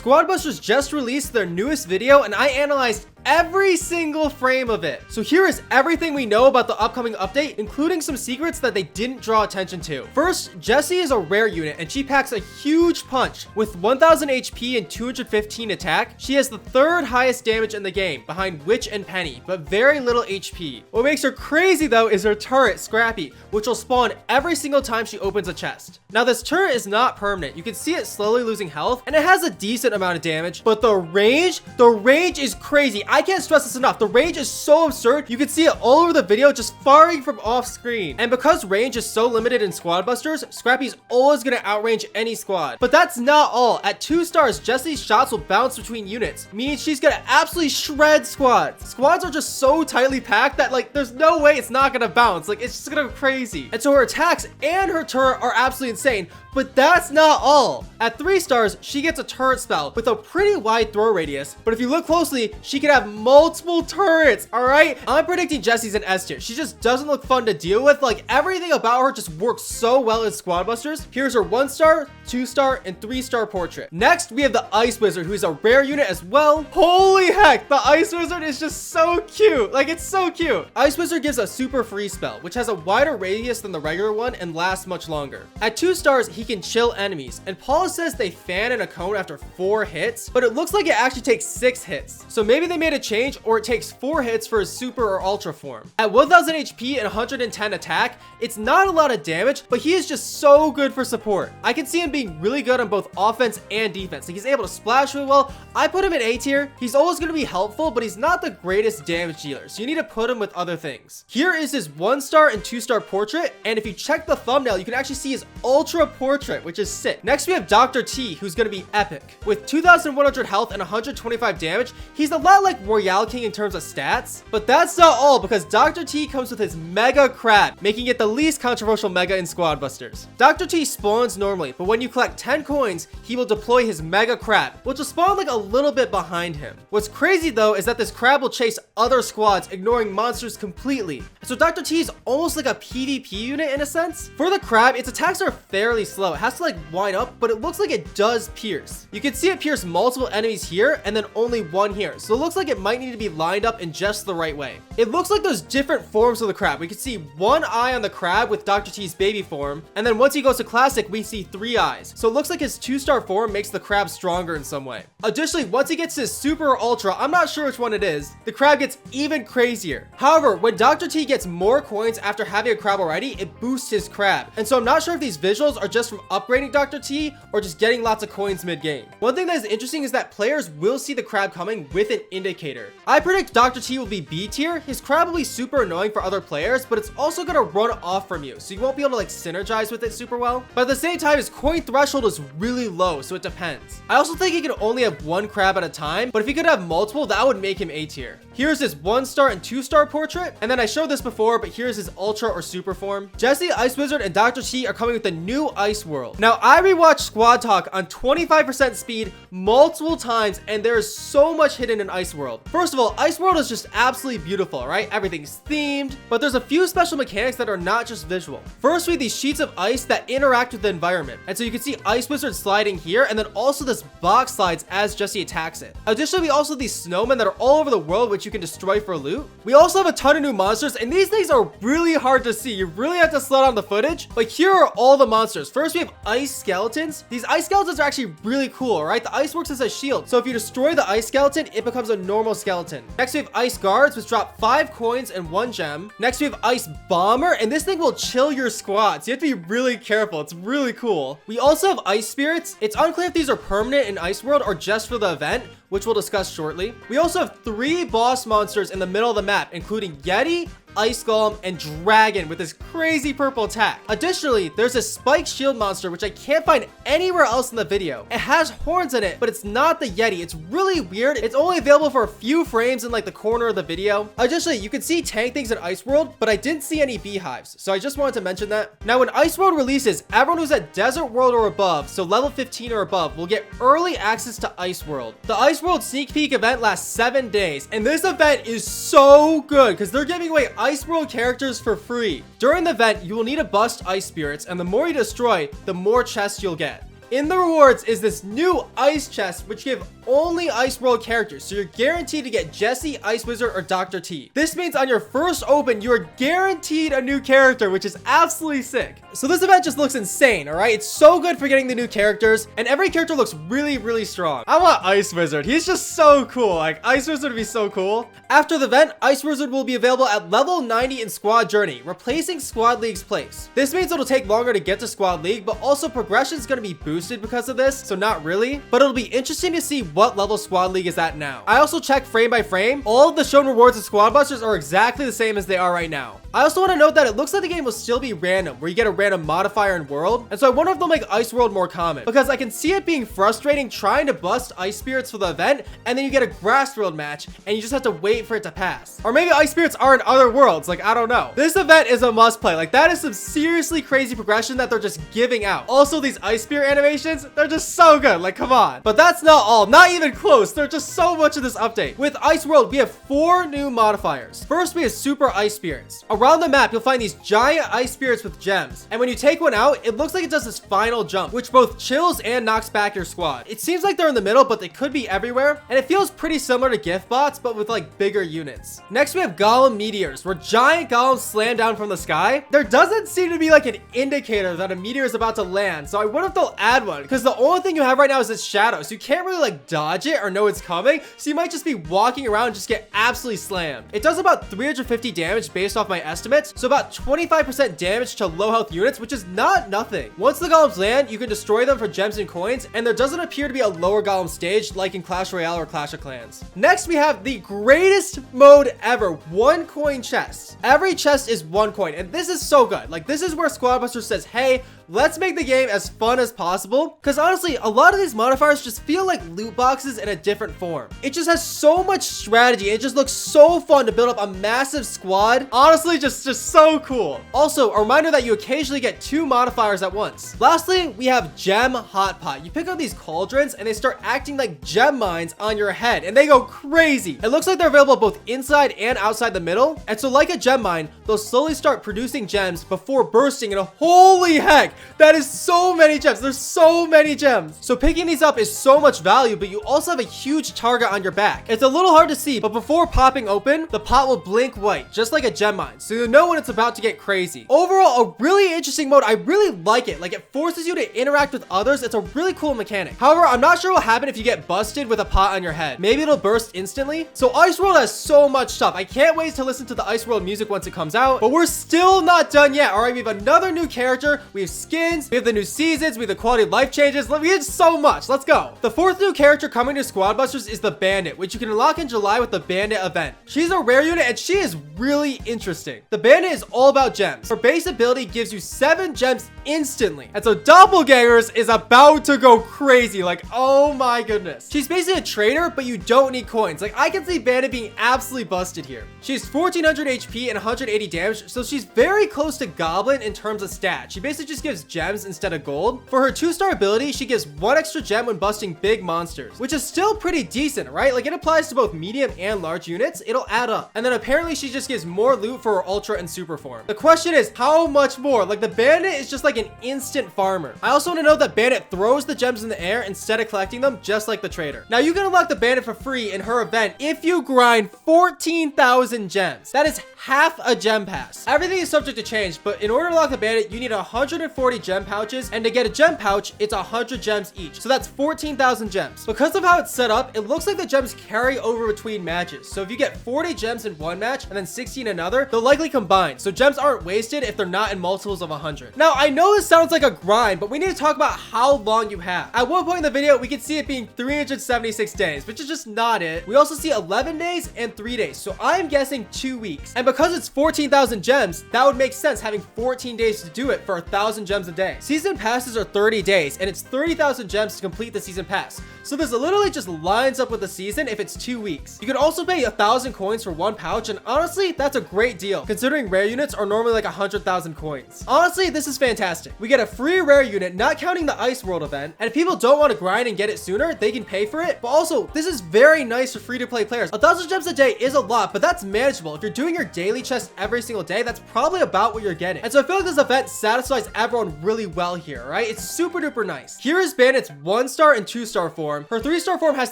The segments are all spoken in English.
Squad Busters just released their newest video and I analyzed every single frame of it. So here is everything we know about the upcoming update, including some secrets that they didn't draw attention to. First, Jessie is a rare unit and she packs a huge punch. With 1000 HP and 215 attack, she has the third highest damage in the game, behind Witch and Penny, but very little HP. What makes her crazy though is her turret, Scrappy, which will spawn every single time she opens a chest. Now this turret is not permanent. You can see it slowly losing health and it has a decent amount of damage, but the range is crazy. I can't stress this enough. The range is so absurd. You can see it all over the video just firing from off screen. And because range is so limited in Squad Busters, Scrappy's always gonna outrange any squad. But that's not all. At 2 stars, Jessie's shots will bounce between units, meaning she's gonna absolutely shred squads. Squads are just so tightly packed that like there's no way it's not gonna bounce. Like it's just gonna go crazy. And so her attacks and her turret are absolutely insane. But that's not all. At 3 stars, she gets a turret spell with a pretty wide throw radius. But if you look closely, she can have multiple turrets, all right? I'm predicting Jessie's an S tier. She just doesn't look fun to deal with. Like everything about her just works so well in Squad Busters. Here's her 1 star, 2 star, and 3 star portrait. Next, we have the Ice Wizard, who is a rare unit as well. Holy heck, the Ice Wizard is just so cute. Like it's so cute. Ice Wizard gives a super free spell, which has a wider radius than the regular one and lasts much longer. At 2 stars, he can chill enemies, and Paula says they fan in a cone after 4 hits, but it looks like it actually takes 6 hits. So maybe they made a change, or it takes 4 hits for his super or ultra form. At 1000 HP and 110 attack, it's not a lot of damage, but he is just so good for support. I can see him being really good on both offense and defense. Like he's able to splash really well. I put him in A tier. He's always going to be helpful, but he's not the greatest damage dealer, so you need to put him with other things. Here is his 1 star and 2 star portrait, and if you check the thumbnail, you can actually see his ultra portrait, which is sick. Next, we have Dr. T, who's going to be epic. With 2100 health and 125 damage, he's a lot like Royale King in terms of stats, but that's not all, because Dr. T comes with his Mega Crab, making it the least controversial Mega in Squad Busters. Dr. T spawns normally, but when you collect 10 coins, he will deploy his Mega Crab, which will spawn like a little bit behind him. What's crazy though is that this crab will chase other squads, ignoring monsters completely. So Dr. T is almost like a PvP unit in a sense. For the crab, its attacks are fairly slow. It has to like wind up, but it looks like it does pierce. You can see it pierce multiple enemies here and then only 1 here. So it looks like it might need to be lined up in just the right way. It looks like there's different forms of the crab. We can see 1 eye on the crab with Dr. T's baby form, and then once he goes to classic, we see 3 eyes. So it looks like his 2 star form makes the crab stronger in some way. Additionally, once he gets his super or ultra, I'm not sure which one it is, the crab gets even crazier. However, when Dr. T gets more coins after having a crab already, it boosts his crab. And so I'm not sure if these visuals are just from upgrading Dr. T or just getting lots of coins mid-game. One thing that is interesting is that players will see the crab coming with an indicator. I predict Dr. T will be B tier. His crab will be super annoying for other players, but it's also gonna run off from you, so you won't be able to like synergize with it super well. But at the same time, his coin threshold is really low, so it depends. I also think he can only have 1 crab at a time, but if he could have multiple, that would make him A tier. Here's his 1 star and 2 star portrait, and then I showed this before, but here's his ultra or super form. Jessie, Ice Wizard, and Dr. T are coming with the new Ice World. Now, I rewatched Squad Talk on 25% speed multiple times, and there is so much hidden in Ice World. First of all, Ice World is just absolutely beautiful, right? Everything's themed, but there's a few special mechanics that are not just visual. First, we have these sheets of ice that interact with the environment, and so you can see Ice Wizard sliding here, and then also this box slides as Jessie attacks it. Additionally, we also have these snowmen that are all over the world, which you can destroy for loot. We also have a ton of new monsters, and these things are really hard to see. You really have to slow down the footage, but here are all the monsters. First, we have ice skeletons. These ice skeletons are actually really cool, right? The ice works as a shield, so if you destroy the ice skeleton, it becomes a normal skeleton. Next, we have ice guards, which drop 5 coins and 1 gem. Next, we have ice bomber, and this thing will chill your squad, so you have to be really careful. It's really cool. We also have ice spirits. It's unclear if these are permanent in Ice World or just for the event, which we'll discuss shortly. We also have 3 boss monsters in the middle of the map, including Yeti, Ice Golem, and Dragon with this crazy purple attack. Additionally, there's a spiked shield monster, which I can't find anywhere else in the video. It has horns in it, but it's not the Yeti. It's really weird. It's only available for a few frames in like the corner of the video. Additionally, you can see tank things in Ice World, but I didn't see any beehives, so I just wanted to mention that. Now, when Ice World releases, everyone who's at Desert World or above, so level 15 or above, will get early access to Ice World. The Ice World sneak peek event lasts 7 days, and this event is so good because they're giving away Ice World characters for free. During the event, you will need to bust ice spirits, and the more you destroy, the more chests you'll get. In the rewards is this new ice chest, which give only Ice World characters. So you're guaranteed to get Jessie, Ice Wizard, or Dr. T. This means on your first open, you are guaranteed a new character, which is absolutely sick. So this event just looks insane, all right? It's so good for getting the new characters, and every character looks really, really strong. I want Ice Wizard. He's just so cool. Like, Ice Wizard would be so cool. After the event, Ice Wizard will be available at level 90 in Squad Journey, replacing Squad League's place. This means it'll take longer to get to Squad League, but also progression is going to be boosted because of this, so not really. But it'll be interesting to see what level Squad League is at now. I also checked frame by frame. All of the shown rewards of Squad Busters are exactly the same as they are right now. I also want to note that it looks like the game will still be random, where you get a random modifier in world. And so I wonder if they'll make Ice World more common, because I can see it being frustrating trying to bust Ice Spirits for the event, and then you get a Grass World match, and you just have to wait for it to pass. Or maybe Ice Spirits are in other worlds, like, I don't know. This event is a must play. Like, that is some seriously crazy progression that they're just giving out. Also, these Ice Spirit animations, they're just so good. Like, come on. But that's not all. Not even close. There's just so much of this update. With Ice World, we have 4 new modifiers. First, we have Super Ice Spirits. Around the map, you'll find these giant Ice Spirits with gems. And when you take one out, it looks like it does this final jump, which both chills and knocks back your squad. It seems like they're in the middle, but they could be everywhere. And it feels pretty similar to gift bots, but with like bigger units. Next, we have Golem Meteors, where giant golems slam down from the sky. There doesn't seem to be like an indicator that a meteor is about to land. So I wonder if they'll add one, because the only thing you have right now is this shadow. So you can't really like dodge it or know it's coming. So you might just be walking around and just get absolutely slammed. It does about 350 damage based off my estimates. So about 25% damage to low health units, which is not nothing. Once the golems land, you can destroy them for gems and coins, and there doesn't appear to be a lower golem stage like in Clash Royale or Clash of Clans. Next, we have the greatest mode ever, 1 coin chests. Every chest is 1 coin, and this is so good. Like, this is where Squad Buster says, hey, let's make the game as fun as possible. Because honestly, a lot of these modifiers just feel like loot boxes in a different form. It just has so much strategy. It just looks so fun to build up a massive squad. Honestly, just so cool. Also, a reminder that you occasionally get 2 modifiers at once. Lastly, we have Gem Hot Pot. You pick up these cauldrons and they start acting like gem mines on your head, and they go crazy. It looks like they're available both inside and outside the middle. And so like a gem mine, they'll slowly start producing gems before bursting, and holy heck, that is so many gems. There's so many gems. So picking these up is so much value, but you also have a huge target on your back. It's a little hard to see, but before popping open, the pot will blink white, just like a gem mine. So you'll know when it's about to get crazy. Overall, a really interesting mode. I really like it. Like, it forces you to interact with others. It's a really cool mechanic. However, I'm not sure what happened if you get busted with a pot on your head. Maybe it'll burst instantly. So Ice World has so much stuff. I can't wait to listen to the Ice World music once it comes out, but we're still not done yet. All right, we have another new character. We have skins. We have the new seasons. We have the quality of life changes. We have so much. Let's go. The 4th new character coming to Squad Busters is the Bandit, which you can unlock in July with the Bandit event. She's a rare unit, and she is really interesting. The Bandit is all about gems. Her base ability gives you 7 gems instantly. And so Doppelgangers is about to go crazy. Like, oh my goodness. She's basically a trader, but you don't need coins. Like, I can see Bandit being absolutely busted here. She's 1400 HP and 180 damage, so she's very close to Goblin in terms of stats. She basically just gives gems instead of gold. For her 2-star ability, she gives 1 extra gem when busting big monsters, which is still pretty decent, right? Like, it applies to both medium and large units. It'll add up. And then apparently she just gives more loot for her ultra and super form. The question is, how much more? Like, the Bandit is just like an instant farmer. I also want to know that Bandit throws the gems in the air instead of collecting them, just like the trader. Now, you can unlock the Bandit for free in her event if you grind 14,000 gems. That is half a gem pass. Everything is subject to change, but in order to unlock the Bandit, you need 140 gem pouches, and to get a gem pouch, it's 100 gems each. So that's 14,000 gems. Because of how it's set up, it looks like the gems carry over between matches. So if you get 40 gems in one match and then 60 in another, they'll likely combine. So gems aren't wasted if they're not in multiples of 100. Now, I know this sounds like a grind, but we need to talk about how long you have. At one point in the video, we could see it being 376 days, which is just not it. We also see 11 days and 3 days. So I'm guessing 2 weeks. And because it's 14,000 gems, that would make sense having 14 days to do it for 1,000 gems a day. Season passes are 30 days, and it's 30,000 gems to complete the season pass. So this literally just lines up with the season if it's 2 weeks. You can also pay 1,000 coins for 1 pouch, and honestly, that's a great deal, considering rare units are normally like 100,000 coins. Honestly, this is fantastic. We get a free rare unit, not counting the Ice World event, and if people don't want to grind and get it sooner, they can pay for it. But also, this is very nice for free-to-play players. 1,000 gems a day is a lot, but that's manageable. If you're doing your daily chest every single day, that's probably about what you're getting. And so I feel like this event satisfies everyone really well here, right? It's super duper nice. Here is Bandit's 1-star and 2-star form. Her 3-star form has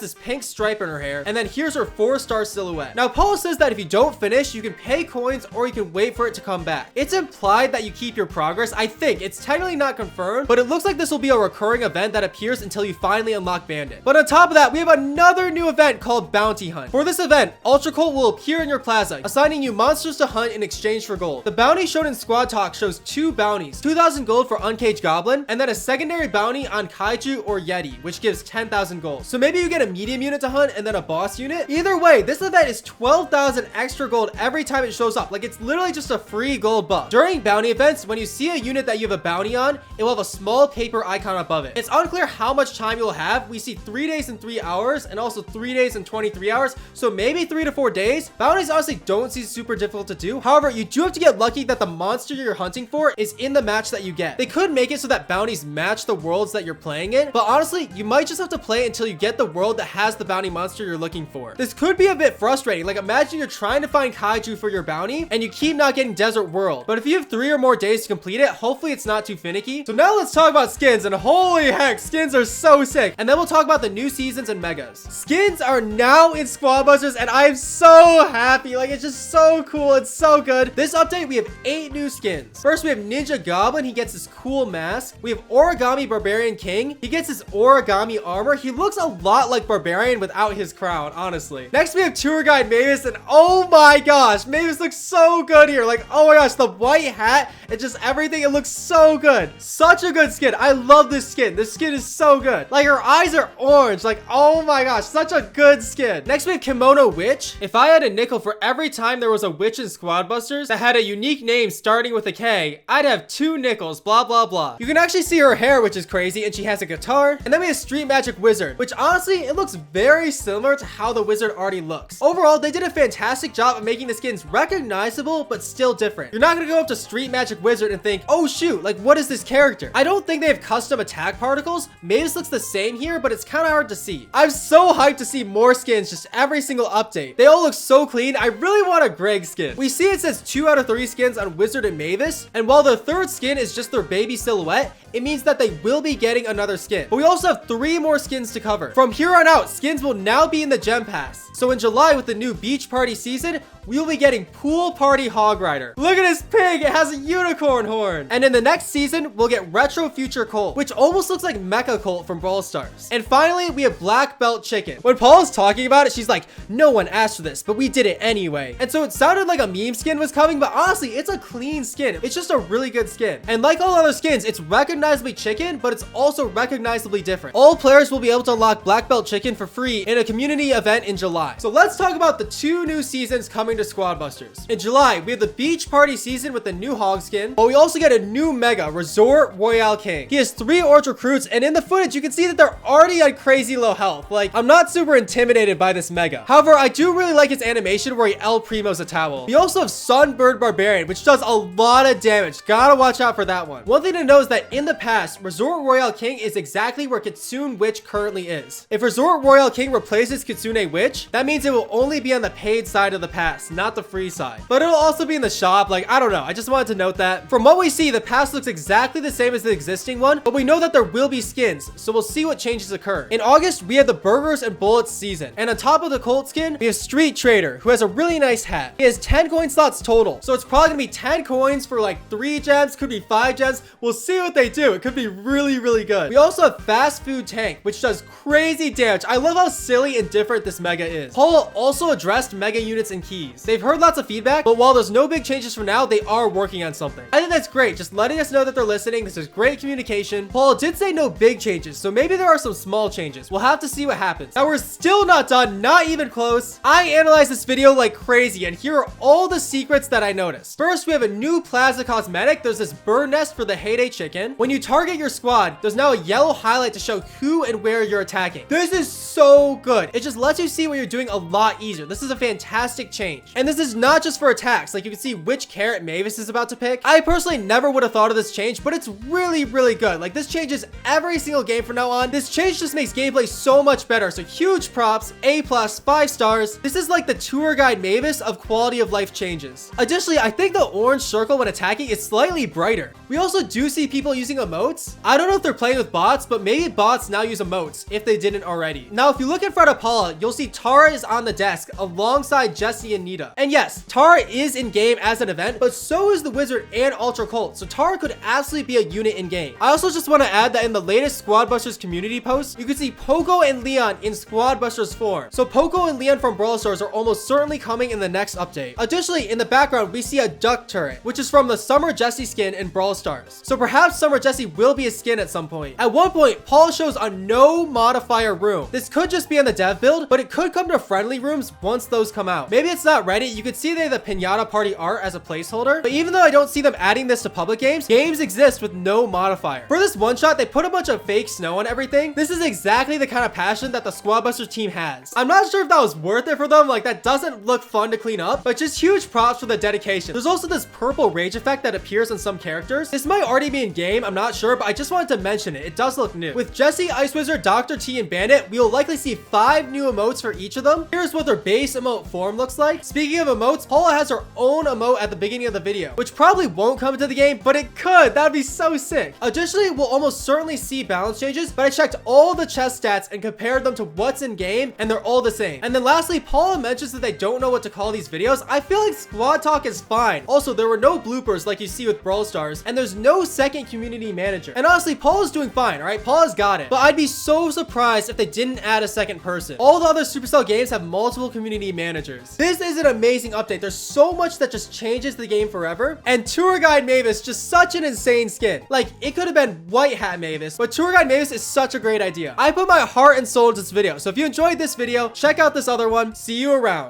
this pink stripe in her hair, and then here's her 4-star silhouette. Now, Paul says that if you don't finish, you can pay coins or you can wait for it to come back. It's implied that you keep your progress. I think it's technically not confirmed, but it looks like this will be a recurring event that appears until you finally unlock Bandit. But on top of that, we have another new event called Bounty Hunt. For this event, Ultra Colt will appear in your plaza, assigning you monsters to hunt in exchange for gold. The bounty shown in Squad Talk shows 2 bounties, 2,000 gold for Uncaged Goblin, and then a secondary bounty on Kaiju or Yeti, which gives 10,000 gold. So maybe you get a medium unit to hunt and then a boss unit. Either way, this event is 12,000 extra gold every time it shows up. Like, it's literally just a free gold buff. During bounty events, when you see a unit that you have a bounty on, it will have a small paper icon above it. It's unclear how much time you'll have. We see 3 days and 3 hours, and also 3 days and 23 hours, so maybe 3 to 4 days. Bounties honestly don't seem super difficult to do. However, you do have to get lucky that the monster you're hunting for is in the match that you get. They could make it so that bounties match the worlds that you're playing in, but honestly, you might just have to play until you get the world that has the bounty monster you're looking for. This could be a bit frustrating. Like, imagine you're trying to find Kaiju for your bounty and you keep not getting Desert World, but if you have 3 or more days to complete it, hopefully it's not too finicky. So now let's talk about skins, and holy heck, skins are so sick. And then we'll talk about the new seasons and megas. Skins are now in Squad Busters, and I'm so happy. Like, it's just so cool. It's so good. This update, we have 8 new skins. First, we have Ninja Goblin. He gets this cool mask. We have Origami Barbarian King. He gets this origami armor. He looks a lot like Barbarian without his crown, honestly. Next, we have Tour Guide Mavis, and oh my gosh, Mavis looks so good here. Like, oh my gosh, the white hat and just everything, it looks so good. Such a good skin. I love this skin. This skin is so good. Like, her eyes are orange. Like, oh my gosh, such a good skin. Next, we have Kimono Witch. If I had a nickel for every time there was a witch in Squad Busters that had a unique name starting with a K, I'd have 2 nickels, blah, blah, blah. You can actually see her hair, which is crazy, and she has a guitar. And then we have Street Magic Wizard, which honestly, it looks very similar to how the wizard already looks. Overall, they did a fantastic job of making the skins recognizable, but still different. You're not gonna go up to Street Magic Wizard and think, oh shoot, like, what is this character? I don't think they have custom attack particles. Mavis looks the same here, but it's kind of hard to see. I'm so hyped to see more skins just every single update. They all look so clean. I really want a Greg skin. We see it says 2 out of 3 skins on Wizard and Mavis, and while their 3rd skin is just their baby silhouette, it means that they will be getting another skin. But we also have 3 more skins to cover. From here on out, skins will now be in the Gem Pass. So in July, with the new Beach Party season, we will be getting Pool Party Hog Rider. Look at his pig, it has a unicorn horn. And in the next season, we'll get Retro Future Colt, which almost looks like Mecha Colt from Brawl Stars. And finally, we have Black Belt Chicken. When Paul is talking about it, she's like, no one asked for this, but we did it anyway. And so it sounded like a meme skin was coming, but honestly, it's a clean skin. It's just a really good skin. And like all other skins, it's recognizably chicken, but it's also recognizably different. All players will be able to unlock Black Belt Chicken for free in a community event in July. So let's talk about the 2 new seasons coming to Squad Busters. In July, we have the Beach Party season with the new hog skin, but we also get a new mega, Resort Royale King. He has 3 orange recruits, and in the footage, you can see that they're already at crazy low health. Like, I'm not super intimidated by this mega. However, I do really like his animation where he El Primos a towel. We also have Sunbird Barbarian, which does a lot of damage. Gotta watch out for that one. One thing to know is that in the past, Resort Royale King is exactly where Kitsune Witch currently is. If Resort Royale King replaces Kitsune Witch, that means it will only be on the paid side of the pass, not the free side. But it'll also be in the shop. Like, I don't know. I just wanted to note that. From what we see, the pass looks exactly the same as the existing one, but we know that there will be skins, so we'll see what changes occur. In August, we have the Burgers and Bullets season, and on top of the Colt skin, we have Street Trader, who has a really nice hat. He has 10 coin slots total, so it's probably gonna be 10 coins for like 3 gems, could be 5 gems. We'll see what they do. It could be really, really good. We also have Fast Food Tank, which does crazy damage. I love how silly and different this mega is. Paul also addressed mega units and keys. They've heard lots of feedback, but while there's no big changes for now, they are working on something. I think that's great, just letting us know that they're listening. This is great communication. Paul did say no big changes, so maybe there are some small changes. We'll have to see what happens. Now, we're still not done, not even close. I analyzed this video like crazy, and here are all the secrets that I noticed. First, we have a new Plaza cosmetic. There's this bird nest for the Heyday chicken. When when you target your squad, there's now a yellow highlight to show who and where you're attacking. This is so good. It just lets you see what you're doing a lot easier. This is a fantastic change. And this is not just for attacks. Like, you can see which carrot Mavis is about to pick. I personally never would have thought of this change, but it's really, really good. Like, this changes every single game from now on. This change just makes gameplay so much better. So huge props, A+, 5 stars. This is like the tour guide Mavis of quality of life changes. Additionally, I think the orange circle when attacking is slightly brighter. We also do see people using emotes. I don't know if they're playing with bots, but maybe bots now use emotes if they didn't already. Now, if you look in front of Paula, you'll see Tara is on the desk alongside Jesse and Nita. And yes, Tara is in game as an event, but so is the Wizard and Ultra Colt. So Tara could absolutely be a unit in game. I also just want to add that in the latest Squad Busters community post, you can see Poco and Leon in Squad Busters form. So Poco and Leon from Brawl Stars are almost certainly coming in the next update. Additionally, in the background, we see a duck turret, which is from the Summer Jessie skin in Brawl Stars. So perhaps Summer Jessie will be a skin at some point. At one point, Paul shows a no modifier room. This could just be on the dev build, but it could come to friendly rooms once those come out. Maybe it's not ready. You could see they have the Pinata Party art as a placeholder, but even though I don't see them adding this to public games, games exist with no modifier. For this one shot, they put a bunch of fake snow on everything. This is exactly the kind of passion that the Squad Busters team has. I'm not sure if that was worth it for them. Like, that doesn't look fun to clean up, but just huge props for the dedication. There's also this purple rage effect that appears on some characters. This might already be in game, I'm not sure, but I just wanted to mention it. It does look new. With Jesse, Ice Wizard, Dr. T, and Bandit, we will likely see 5 new emotes for each of them. Here's what their base emote form looks like. Speaking of emotes, Paula has her own emote at the beginning of the video, which probably won't come into the game, but it could. That'd be so sick. Additionally, we'll almost certainly see balance changes, but I checked all the chest stats and compared them to what's in game, and they're all the same. And then lastly, Paula mentions that they don't know what to call these videos. I feel like Squad Talk is fine. Also, there were no bloopers like you see with Brawl Stars, and there's no second community manager. And honestly, Paula's doing fine, all right? Paula's got it. But I'd be so surprised if they didn't add a second person. All the other Supercell games have multiple community managers. This is an amazing update. There's so much that just changes the game forever. And Tour Guide Mavis, just such an insane skin. Like, it could have been White Hat Mavis, but Tour Guide Mavis is such a great idea. I put my heart and soul into this video. So if you enjoyed this video, check out this other one. See you around.